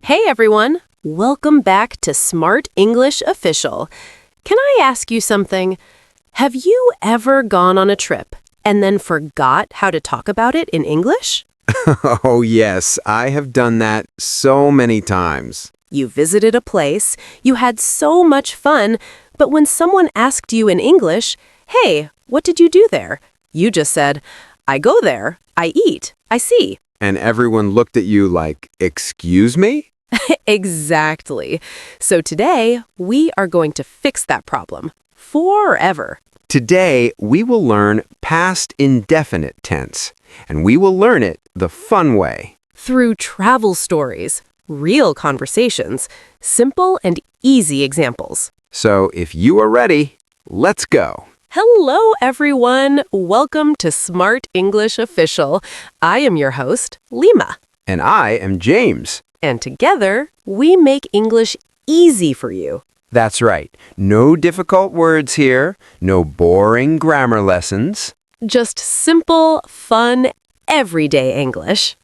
Hey everyone! Welcome back to Smart English Official. Can I ask you something? Have you ever gone on a trip and then forgot how to talk about it in English? Oh, yes, I have done that so many times. You visited a place, you had so much fun, but when someone asked you in English, "Hey, what did you do there?" You just said, "I go there, I eat, I see." And everyone looked at you like, "Excuse me?" Exactly. So today, we are going to fix that problem forever. Today, we will learn past indefinite tense, and we will learn it the fun way. Through travel stories, real conversations, simple and easy examples. So if you are ready, let's go. Hello, everyone. Welcome to Smart English Official. I am your host, Lima. And I am James. And together, we make English easy for you. That's right. No difficult words here, no boring grammar lessons. Just simple, fun, everyday English.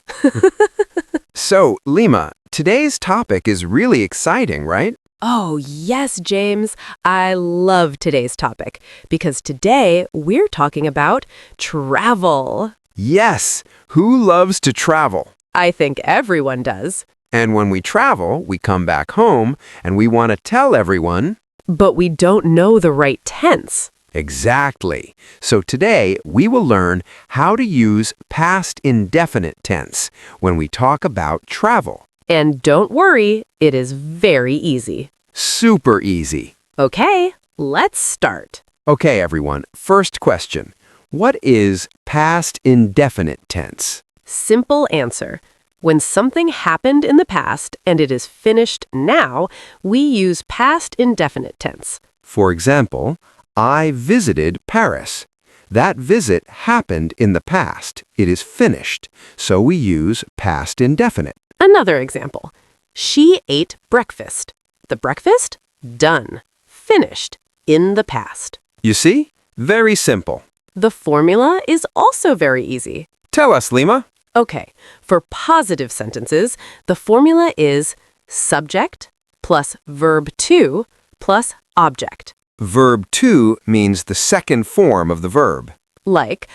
So, Lima, today's topic is really exciting, right? Oh, yes, James. I love today's topic because today we're talking about travel. Yes, who loves to travel? I think everyone does. And when we travel, we come back home and we want to tell everyone. But we don't know the right tense. Exactly. So today, we will learn how to use past indefinite tense when we talk about travel. And don't worry, it is very easy. Super easy. Okay, let's start. Okay, everyone. First question. What is past indefinite tense? Simple answer. When something happened in the past and it is finished now, we use past indefinite tense. For example, I visited Paris. That visit happened in the past. It is finished. So we use past indefinite. Another example. She ate breakfast. The breakfast? Done. Finished. In the past. You see? Very simple. The formula is also very easy. Tell us, Lima. Okay, for positive sentences, the formula is subject plus verb to plus object. Verb to means the second form of the verb. Like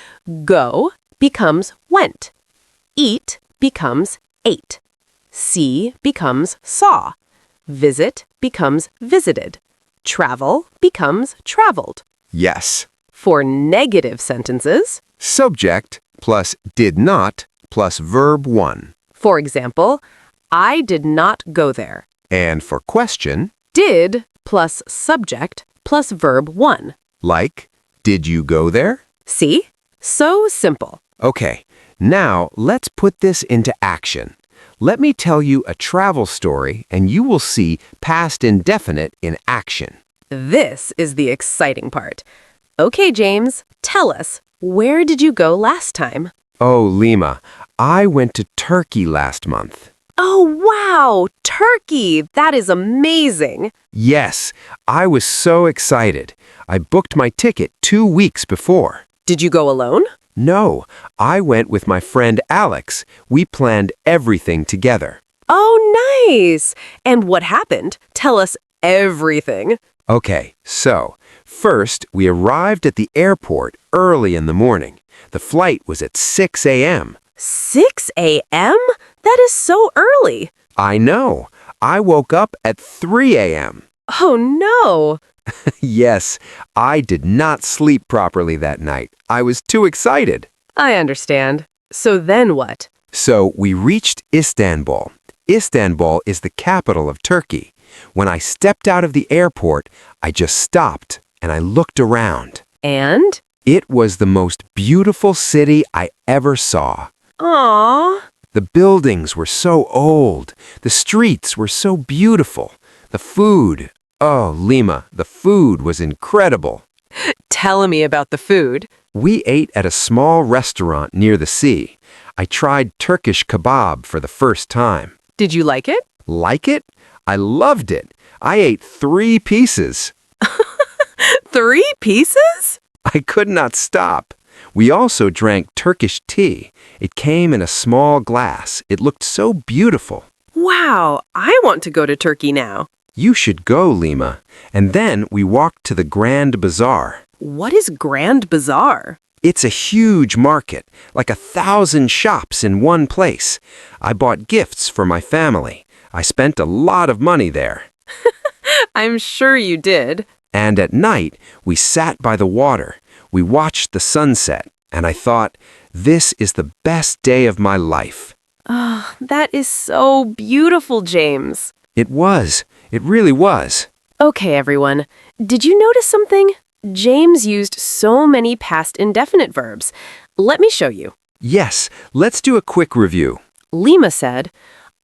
go becomes went. Eat becomes ate. See becomes saw. Visit becomes visited. Travel becomes traveled. Yes. For negative sentences, Subject plus did not plus verb 1. for example, I did not go there. And for question, Did plus subject plus verb 1. like, did you go there? See? So simple. Okay, now let's put this into action. Let me tell you a travel story and you will see past indefinite in action. This is the exciting part. Okay, James, tell us, where did you go last time? Oh, Lima, I went to Turkey last month. Oh, wow! Turkey! That is amazing! Yes, I was so excited. I booked my ticket 2 weeks before. Did you go alone? No, I went with my friend Alex. We planned everything together. Oh, nice! And what happened? Tell us everything. Okay, so first we arrived at the airport early in the morning. The flight was at 6 a.m. 6 a.m.? That is so early. I know. I woke up at 3 a.m. Oh, no. Yes, I did not sleep properly that night. I was too excited. I understand. So then what? So we reached Istanbul. Istanbul is the capital of Turkey. When I stepped out of the airport, I just stopped and I looked around. And? It was the most beautiful city I ever saw. Aww. The buildings were so old. The streets were so beautiful. The food, oh, Lima, the food was incredible. Tell me about the food. We ate at a small restaurant near the sea. I tried Turkish kebab for the first time. Did you like it? Like it? I loved it. I ate 3 pieces. 3 pieces? I could not stop. We also drank Turkish tea. It came in a small glass. It looked so beautiful. Wow, I want to go to Turkey now. You should go, Lima. And then we walked to the Grand Bazaar. What is Grand Bazaar? It's a huge market, like 1,000 shops in one place. I bought gifts for my family. I spent a lot of money there. I'm sure you did. And at night, we sat by the water. We watched the sunset, and I thought, this is the best day of my life. Oh, that is so beautiful, James. It was. It really was. Okay, everyone. Did you notice something? James used so many past indefinite verbs. Let me show you. Yes, let's do a quick review. Lima said,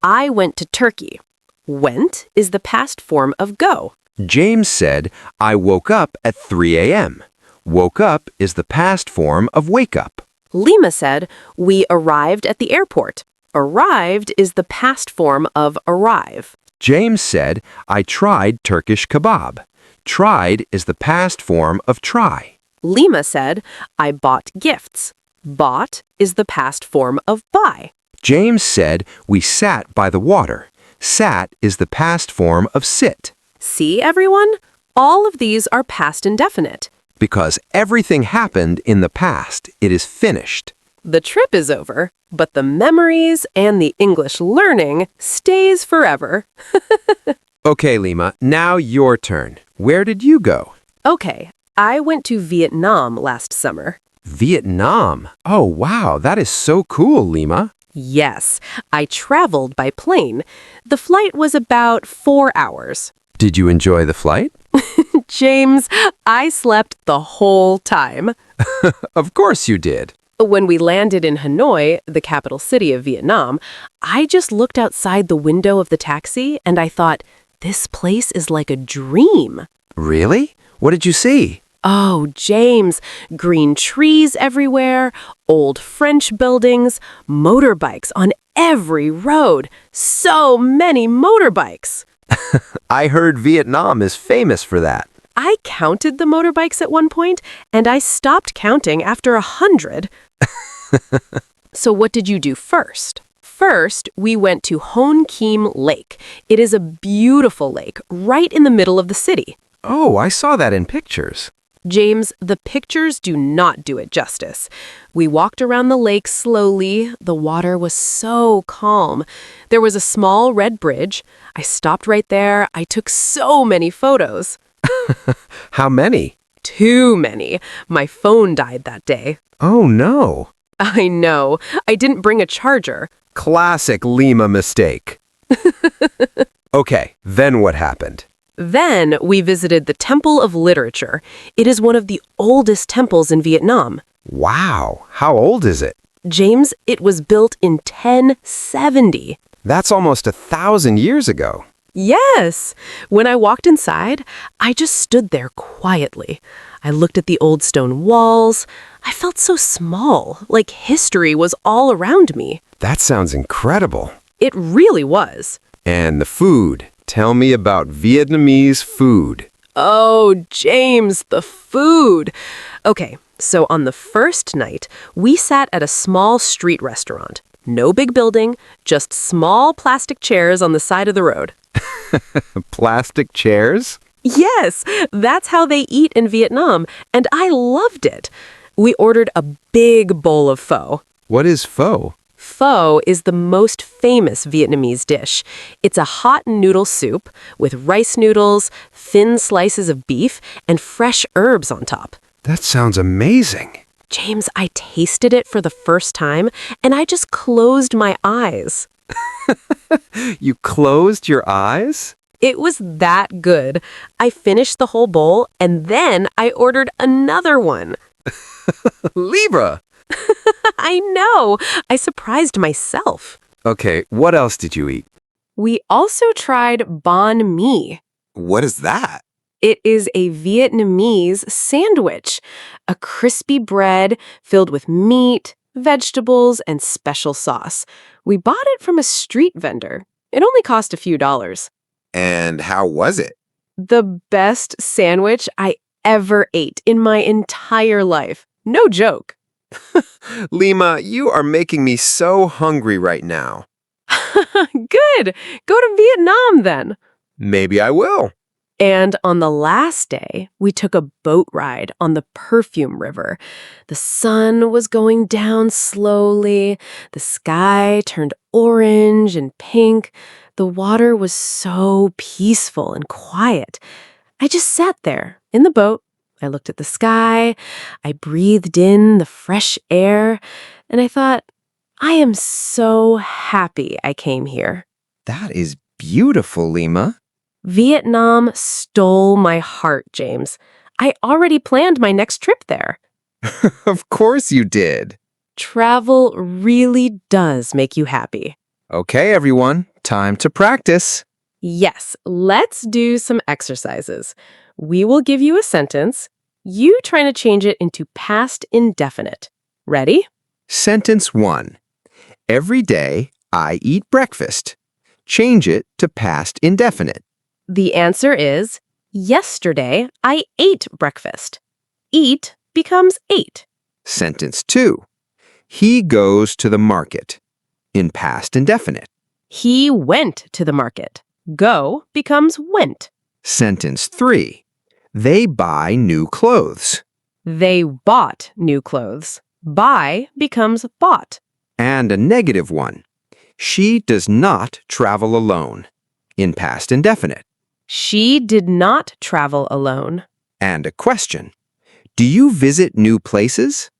I went to Turkey. Went is the past form of go. James said, I woke up at 3 a.m. Woke up is the past form of wake up. Lima said, we arrived at the airport. Arrived is the past form of arrive. James said, I tried Turkish kebab. Tried is the past form of try. Lima said, I bought gifts. Bought is the past form of buy. James said, we sat by the water. Sat is the past form of sit. See, everyone? All of these are past indefinite. Because everything happened in the past, it is finished. The trip is over, but the memories and the English learning stays forever. Okay, Lima, now your turn. Where did you go? Okay, I went to Vietnam last summer. Vietnam. Oh, wow, that is so cool, Lima. Yes, I traveled by plane. The flight was about 4 hours. Did you enjoy the flight? James, I slept the whole time. Of course you did. When we landed in Hanoi, the capital city of Vietnam, I just looked outside the window of the taxi and I thought, this place is like a dream. Really? What did you see? Oh, James, green trees everywhere, old French buildings, motorbikes on every road. So many motorbikes. I heard Vietnam is famous for that. I counted the motorbikes at one point, and I stopped counting after 100. So what did you do first? First, we went to Hon Kim Lake. It is a beautiful lake right in the middle of the city. Oh, I saw that in pictures. James, the pictures do not do it justice. We walked around the lake slowly. The water was so calm. There was a small red bridge. I stopped right there. I took so many photos. How many? Too many. My phone died that day. Oh, no. I know. I didn't bring a charger. Classic Lima mistake. Okay, then what happened? Then we visited the Temple of Literature. It is one of the oldest temples in Vietnam. Wow, how old is it? James, it was built in 1070. That's almost 1,000 years ago. Yes. When I walked inside, I just stood there quietly. I looked at the old stone walls. I felt so small, like history was all around me. That sounds incredible. It really was. And the food. Tell me about Vietnamese food. Oh, James, the food. Okay, so on the first night, we sat at a small street restaurant. No big building, just small plastic chairs on the side of the road. Plastic chairs? Yes, that's how they eat in Vietnam, and I loved it. We ordered a big bowl of pho. What is pho? Pho is the most famous Vietnamese dish. It's a hot noodle soup with rice noodles, thin slices of beef, and fresh herbs on top. That sounds amazing. James, I tasted it for the first time, and I just closed my eyes. You closed your eyes? It was that good. I finished the whole bowl, and then I ordered another one. Libra! I know. I surprised myself. Okay, what else did you eat? We also tried banh mi. What is that? It is a Vietnamese sandwich, a crispy bread filled with meat, vegetables, and special sauce. We bought it from a street vendor. It only cost a few dollars. And how was it? The best sandwich I ever ate in my entire life. No joke. Lima, you are making me so hungry right now. Good. Go to Vietnam then. Maybe I will. And on the last day, we took a boat ride on the Perfume River. The sun was going down slowly. The sky turned orange and pink. The water was so peaceful and quiet. I just sat there in the boat. I looked at the sky. I breathed in the fresh air. And I thought, I am so happy I came here. That is beautiful, Lima. Vietnam stole my heart, James. I already planned my next trip there. Of course you did. Travel really does make you happy. Okay, everyone, time to practice. Yes, let's do some exercises. We will give you a sentence. You trying to change it into past indefinite. Ready? Sentence 1. Every day I eat breakfast. Change it to past indefinite. The answer is, yesterday I ate breakfast. Eat becomes ate. Sentence 2. He goes to the market. In past indefinite. He went to the market. Go becomes went. Sentence 3. They buy new clothes. They bought new clothes. Buy becomes bought. And a negative one. She does not travel alone. In past indefinite. She did not travel alone. And a question. Do you visit new places?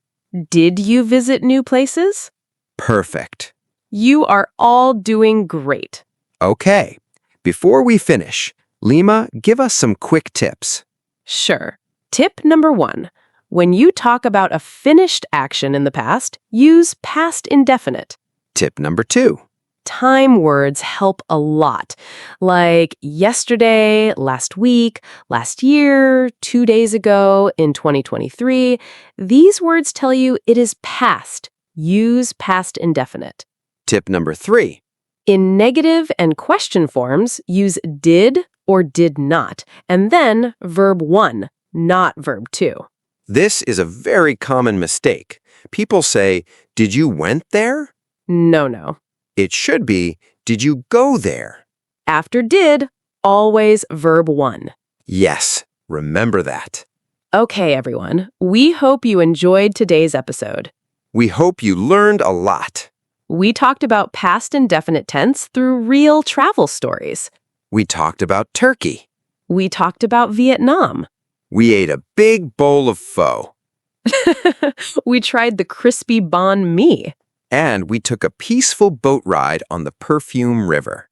Did you visit new places? Perfect. You are all doing great. Okay. Before we finish, Lima, give us some quick tips. Sure. Tip number 1. When you talk about a finished action in the past, use past indefinite. Tip number 2. Time words help a lot, like yesterday, last week, last year, 2 days ago, in 2023. These words tell you it is past. Use past indefinite. Tip number 3. In negative and question forms, use did or did not, and then verb 1, not verb 2. This is a very common mistake. People say, did you went there? No. It should be, did you go there? After did, always verb 1. Yes, remember that. Okay, everyone. We hope you enjoyed today's episode. We hope you learned a lot. We talked about past indefinite tense through real travel stories. We talked about Turkey. We talked about Vietnam. We ate a big bowl of pho. We tried the crispy banh mi. And we took a peaceful boat ride on the Perfume River.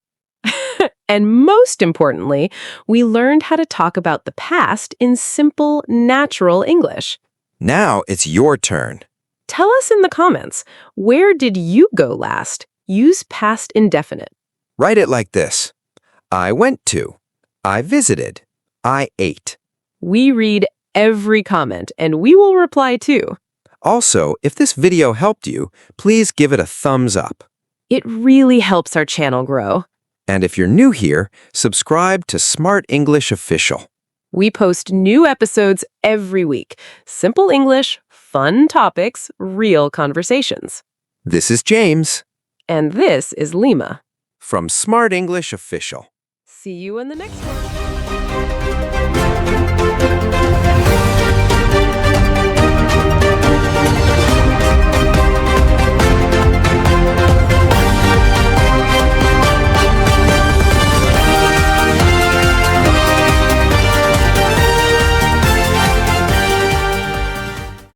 And most importantly, we learned how to talk about the past in simple, natural English. Now it's your turn. Tell us in the comments, where did you go last? Use past indefinite. Write it like this. I went to. I visited. I ate. We read every comment, and we will reply too. Also, if this video helped you, please give it a thumbs up. It really helps our channel grow. And if you're new here, subscribe to Smart English Official. We post new episodes every week. Simple English, fun topics, real conversations. This is James. And this is Lima. From Smart English Official. See you in the next one.